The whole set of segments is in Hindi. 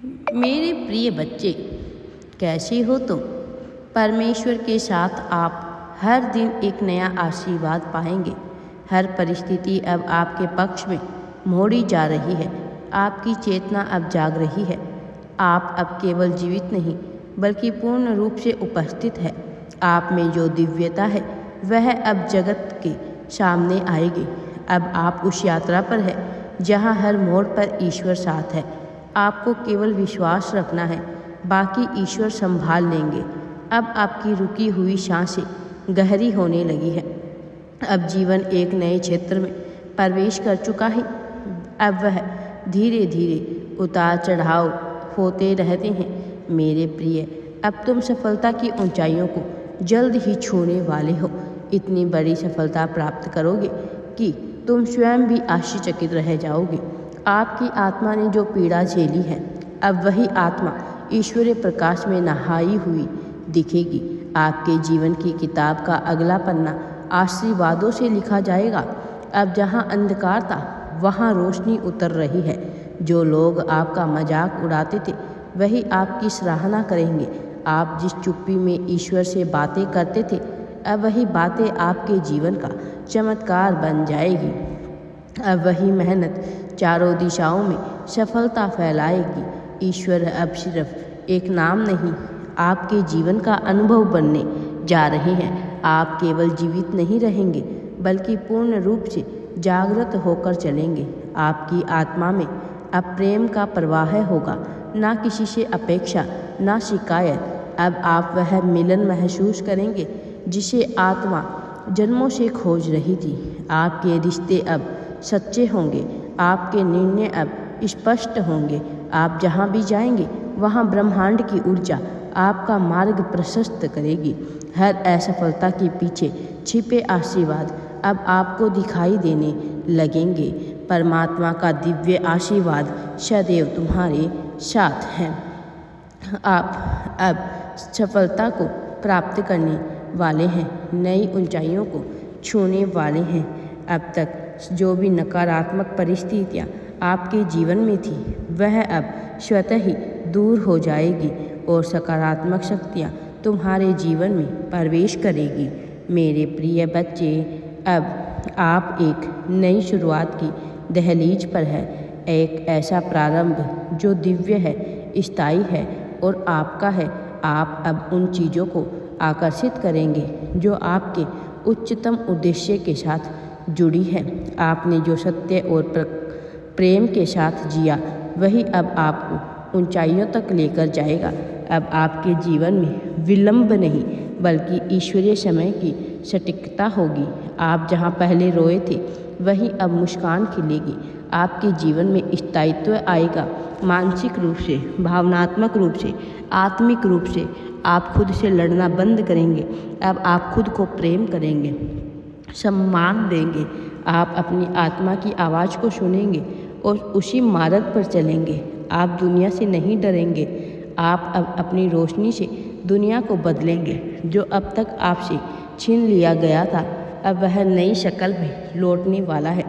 मेरे प्रिय बच्चे, कैसे हो तुम? परमेश्वर के साथ आप हर दिन एक नया आशीर्वाद पाएंगे। हर परिस्थिति अब आपके पक्ष में मोड़ी जा रही है। आपकी चेतना अब जाग रही है। आप अब केवल जीवित नहीं बल्कि पूर्ण रूप से उपस्थित है। आप में जो दिव्यता है वह अब जगत के सामने आएगी। अब आप उस यात्रा पर है जहाँ हर मोड़ पर ईश्वर साथ है। आपको केवल विश्वास रखना है, बाकी ईश्वर संभाल लेंगे। अब आपकी रुकी हुई सांसें गहरी होने लगी है। अब जीवन एक नए क्षेत्र में प्रवेश कर चुका है। अब वह धीरे धीरे उतार चढ़ाव होते रहते हैं। मेरे प्रिय, अब तुम सफलता की ऊंचाइयों को जल्द ही छूने वाले हो। इतनी बड़ी सफलता प्राप्त करोगे कि तुम स्वयं भी आश्चर्यचकित रह जाओगे। आपकी आत्मा ने जो पीड़ा झेली है, अब वही आत्मा ईश्वरीय प्रकाश में नहाई हुई दिखेगी। आपके जीवन की किताब का अगला पन्ना आशीर्वादों से लिखा जाएगा। अब जहाँ अंधकार था वहाँ रोशनी उतर रही है। जो लोग आपका मजाक उड़ाते थे वही आपकी सराहना करेंगे। आप जिस चुप्पी में ईश्वर से बातें करते थे, अब वही बातें आपके जीवन का चमत्कार बन जाएगी। अब वही मेहनत चारों दिशाओं में सफलता फैलाएगी। ईश्वर अब सिर्फ एक नाम नहीं, आपके जीवन का अनुभव बनने जा रहे हैं। आप केवल जीवित नहीं रहेंगे बल्कि पूर्ण रूप से जागृत होकर चलेंगे। आपकी आत्मा में अब प्रेम का प्रवाह होगा, ना किसी से अपेक्षा, ना शिकायत। अब आप वह मिलन महसूस करेंगे जिसे आत्मा जन्मों से खोज रही थी। आपके रिश्ते अब सच्चे होंगे, आपके निर्णय अब स्पष्ट होंगे। आप जहाँ भी जाएंगे वहाँ ब्रह्मांड की ऊर्जा आपका मार्ग प्रशस्त करेगी। हर असफलता के पीछे छिपे आशीर्वाद अब आपको दिखाई देने लगेंगे। परमात्मा का दिव्य आशीर्वाद सदैव तुम्हारे साथ है। आप अब सफलता को प्राप्त करने वाले हैं, नई ऊंचाइयों को छूने वाले हैं। अब तक जो भी नकारात्मक परिस्थितियाँ आपके जीवन में थी वह अब स्वतः ही दूर हो जाएगी और सकारात्मक शक्तियाँ तुम्हारे जीवन में प्रवेश करेगी। मेरे प्रिय बच्चे, अब आप एक नई शुरुआत की दहलीज पर है। एक ऐसा प्रारंभ जो दिव्य है, स्थायी है और आपका है। आप अब उन चीज़ों को आकर्षित करेंगे जो आपके उच्चतम उद्देश्य के साथ जुड़ी है। आपने जो सत्य और प्रेम के साथ जिया वही अब आपको ऊंचाइयों तक लेकर जाएगा। अब आपके जीवन में विलंब नहीं बल्कि ईश्वरीय समय की सटीकता होगी। आप जहां पहले रोए थे वहीं अब मुस्कान खिलेगी। आपके जीवन में स्थायित्व आएगा। मानसिक रूप से, भावनात्मक रूप से, आत्मिक रूप से आप खुद से लड़ना बंद करेंगे। अब आप खुद को प्रेम करेंगे, सम्मान देंगे। आप अपनी आत्मा की आवाज़ को सुनेंगे और उसी मार्ग पर चलेंगे। आप दुनिया से नहीं डरेंगे। आप अब अपनी रोशनी से दुनिया को बदलेंगे। जो अब तक आपसे छीन लिया गया था अब वह नई शक्ल में लौटने वाला है।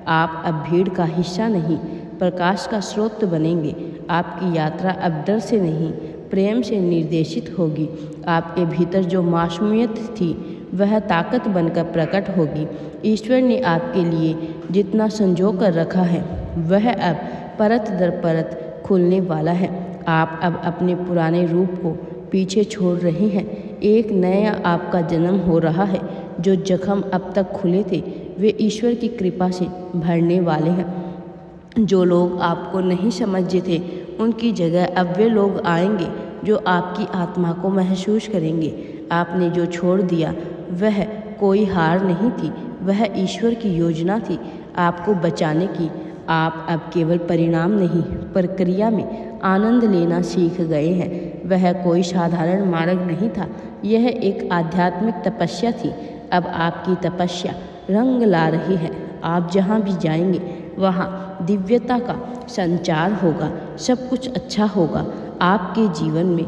आप अब भीड़ का हिस्सा नहीं, प्रकाश का स्रोत बनेंगे। आपकी यात्रा अब डर से नहीं, प्रेम से निर्देशित होगी। आपके भीतर जो मासूमियत थी वह ताकत बनकर प्रकट होगी। ईश्वर ने आपके लिए जितना संजो कर रखा है वह अब परत दर परत खुलने वाला है। आप अब अपने पुराने रूप को पीछे छोड़ रहे हैं। एक नया आपका जन्म हो रहा है। जो जख्म अब तक खुले थे वे ईश्वर की कृपा से भरने वाले हैं। जो लोग आपको नहीं समझते थे उनकी जगह अब वे लोग आएंगे जो आपकी आत्मा को महसूस करेंगे। आपने जो छोड़ दिया वह कोई हार नहीं थी, वह ईश्वर की योजना थी आपको बचाने की। आप अब केवल परिणाम नहीं, प्रक्रिया में आनंद लेना सीख गए हैं। वह कोई साधारण मार्ग नहीं था, यह एक आध्यात्मिक तपस्या थी। अब आपकी तपस्या रंग ला रही है। आप जहाँ भी जाएंगे वहाँ दिव्यता का संचार होगा, सब कुछ अच्छा होगा। आपके जीवन में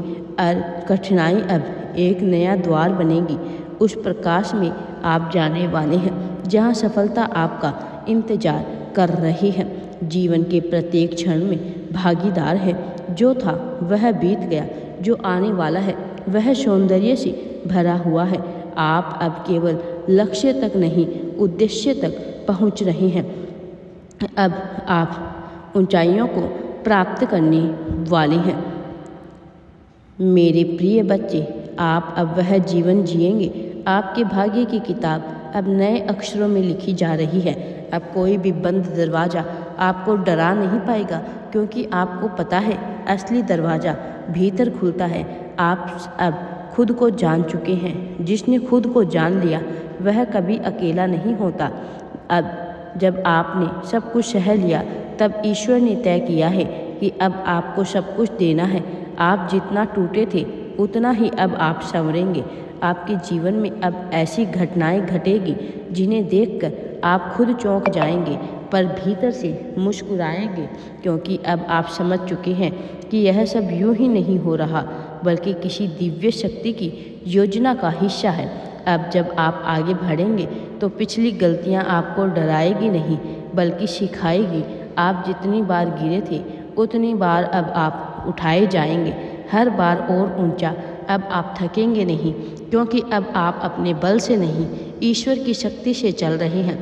कठिनाई अब एक नया द्वार बनेगी। उस प्रकाश में आप जाने वाले हैं जहाँ सफलता आपका इंतजार कर रही है। जीवन के प्रत्येक क्षण में भागीदार है। जो था वह बीत गया, जो आने वाला है वह सौंदर्य से भरा हुआ है। आप अब केवल लक्ष्य तक नहीं, उद्देश्य तक पहुंच रहे हैं। अब आप ऊंचाइयों को प्राप्त करने वाले हैं। मेरे प्रिय बच्चे, आप अब वह जीवन जिएंगे। आपके भाग्य की किताब अब नए अक्षरों में लिखी जा रही है। अब कोई भी बंद दरवाज़ा आपको डरा नहीं पाएगा, क्योंकि आपको पता है असली दरवाज़ा भीतर खुलता है। आप अब खुद को जान चुके हैं। जिसने खुद को जान लिया वह कभी अकेला नहीं होता। अब जब आपने सब कुछ सह लिया, तब ईश्वर ने तय किया है कि अब आपको सब कुछ देना है। आप जितना टूटे थे उतना ही अब आप संवरेंगे। आपके जीवन में अब ऐसी घटनाएं घटेगी जिन्हें देखकर आप खुद चौंक जाएंगे, पर भीतर से मुस्कुराएंगे, क्योंकि अब आप समझ चुके हैं कि यह सब यूं ही नहीं हो रहा, बल्कि किसी दिव्य शक्ति की योजना का हिस्सा है। अब जब आप आगे बढ़ेंगे तो पिछली गलतियां आपको डराएगी नहीं, बल्कि सिखाएगी। आप जितनी बार गिरे थे उतनी बार अब आप उठाए जाएंगे, हर बार और ऊंचा। अब आप थकेंगे नहीं, क्योंकि अब आप अपने बल से नहीं, ईश्वर की शक्ति से चल रहे हैं।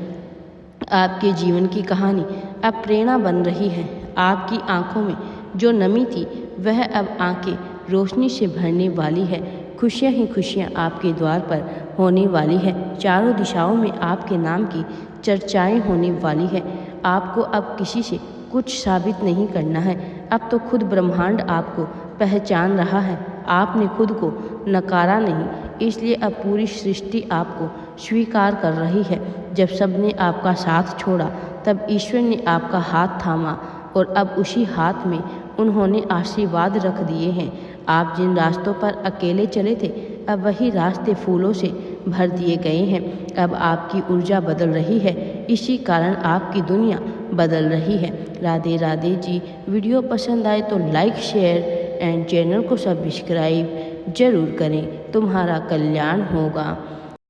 आपके जीवन की कहानी अब प्रेरणा बन रही है। आपकी आंखों में जो नमी थी वह अब आंखें रोशनी से भरने वाली है। खुशियां ही खुशियां आपके द्वार पर होने वाली है। चारों दिशाओं में आपके नाम की चर्चाएं होने वाली है। आपको अब किसी से कुछ साबित नहीं करना है। अब तो खुद ब्रह्मांड आपको पहचान रहा है। आपने खुद को नकारा नहीं, इसलिए अब पूरी सृष्टि आपको स्वीकार कर रही है। जब सबने आपका साथ छोड़ा, तब ईश्वर ने आपका हाथ थामा, और अब उसी हाथ में उन्होंने आशीर्वाद रख दिए हैं। आप जिन रास्तों पर अकेले चले थे, अब वही रास्ते फूलों से भर दिए गए हैं। अब आपकी ऊर्जा बदल रही है, इसी कारण आपकी दुनिया बदल रही है। राधे राधे जी। वीडियो पसंद आए तो लाइक, शेयर एंड चैनल को सब्सक्राइब जरूर करें। तुम्हारा कल्याण होगा।